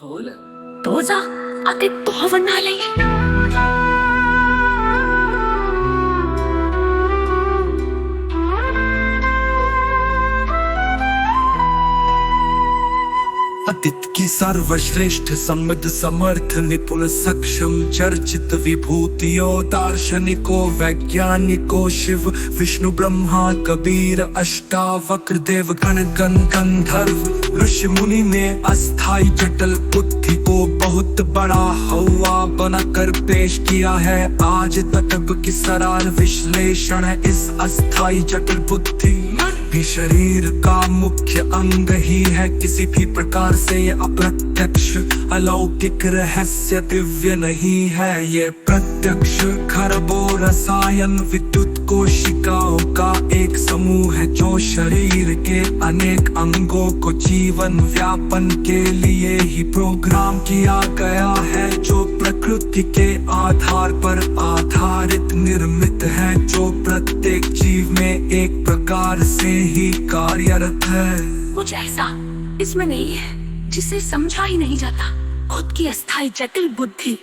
तो जा आते भावनालय अतीत की सर्वश्रेष्ठ समृद्ध समर्थ निपुण सक्षम चर्चित विभूतियों दार्शनिकों वैज्ञानिकों शिव विष्णु ब्रह्मा कबीर अष्टावक्र देव गण गंधर्व ऋषि मुनि ने अस्थाई जटिल बुद्धि को बहुत बड़ा हवा बनाकर पेश किया है। आज तक की सरार विश्लेषण है इस अस्थाई जटिल बुद्धि भी शरीर का मुख्य अंग ही है। किसी भी प्रकार से ये अप्रत्यक्ष अलौकिक रहस्य दिव्य नहीं है। ये प्रत्यक्ष खरबों रसायन विद्युत कोशिकाओं का एक समूह है जो शरीर के अनेक अंगों को जीवन व्यापन के लिए ही प्रोग्राम किया गया है, जो प्रकृति के आधार पर आधारित निर्मित है, जो प्रत्येक जीव में एक प्रकार से ही कार्यरत है। कुछ ऐसा इसमें नहीं है जिसे समझा ही नहीं जाता। खुद की अस्थाई जटिल बुद्धि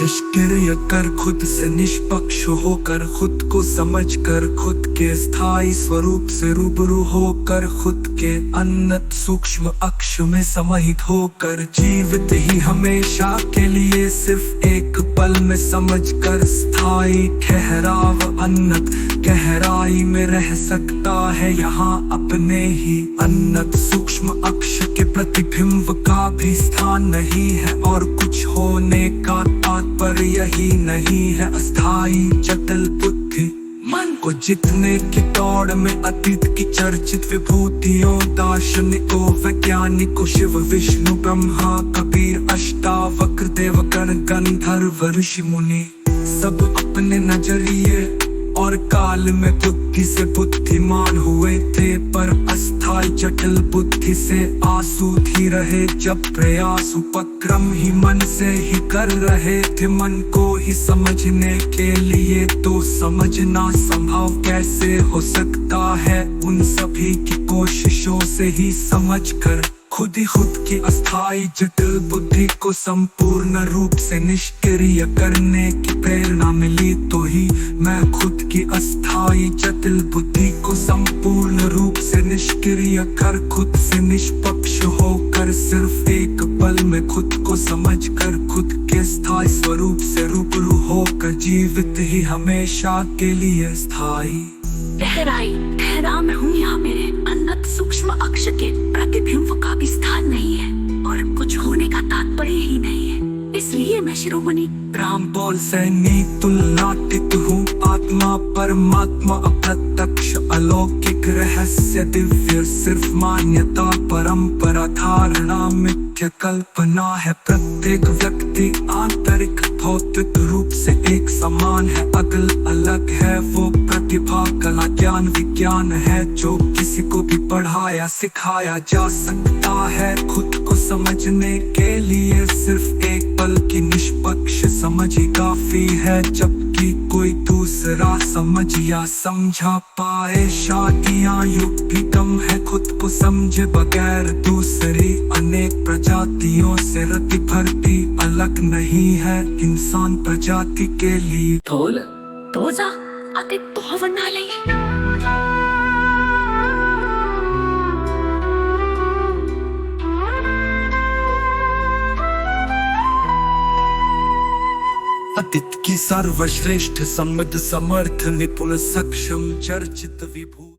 निष्क्रिय कर खुद से निष्पक्ष होकर खुद को समझकर खुद के स्थायी स्वरूप से रूबरू होकर खुद के अनंत सूक्ष्म अक्ष में समाहित होकर जीवित ही हमेशा के लिए सिर्फ एक पल में समझकर स्थायी ठहराव अनंत गहराई में रह सकता है। यहाँ अपने ही अनंत सूक्ष्म अक्ष के प्रतिबिंब का भी स्थान नहीं है और कुछ होने का तात्पर्य यही नहीं है। अस्थाई जटिल बुद्धि मन को जीतने की दौड़ में अतीत की चर्चित विभूतियों दार्शनिकों वैज्ञानिकों शिव विष्णु ब्रह्मा कबीर अष्टावक्र देव गण गंधर्व ऋषि मुनि सब अपने नजरिए और काल में बुद्धि से बुद्धिमान हुए थे, पर अस्थाई जटिल बुद्धि से आसूधी रहे। जब प्रयास उपक्रम ही मन से ही कर रहे थे मन को ही समझने के लिए, तो समझना संभव कैसे हो सकता है। उन सभी की कोशिशों से ही समझकर खुद ही खुद की अस्थाई जटिल बुद्धि को संपूर्ण रूप से निष्क्रिय करने की प्रेरणा मिली, तो ही मैं खुद की अस्थाई जटिल बुद्धि को संपूर्ण रूप से निष्क्रिय कर खुद से निष्पक्ष होकर सिर्फ एक पल में खुद को समझकर खुद के स्थायी स्वरूप से रूबरू होकर जीवित ही हमेशा के लिए स्थायी ठहराव में हूँ। यहाँ मेरे अनंत सूक्ष्म अक्ष के प्रतिबिंब का भी स्थान नहीं है और कुछ होने का तात्पर्य ही नहीं है। इसलिए मैं शिरोमणि राम बोल सैनी तुलनातीत हूँ। आत्मा परमात्मा अप्रत्यक्ष अलौकिक रहस्य दिव्य सिर्फ मान्यता परंपरा धारणा मिथ्या कल्पना है। प्रत्येक व्यक्ति आंतरिक भौतिक रूप से एक समान है, अगल अलग है। वो प्रतिभा कला ज्ञान विज्ञान है जो किसी को भी पढ़ाया सिखाया जा सकता है। खुद को समझने के लिए सिर्फ एक पल की निष्पक्ष समझ ही काफी है, जबकि कोई दूसरा समझ या समझा पाए। शादियां युग भी कम है खुद को समझे बगैर दूसरी अनेक प्रजातियों से रति भर भी अलग नहीं है इंसान प्रजाति के लिए। तो जा आते भावनालय अतीत की सर्वश्रेष्ठ समृद्ध समर्थ निपुण सक्षम चर्चित विभू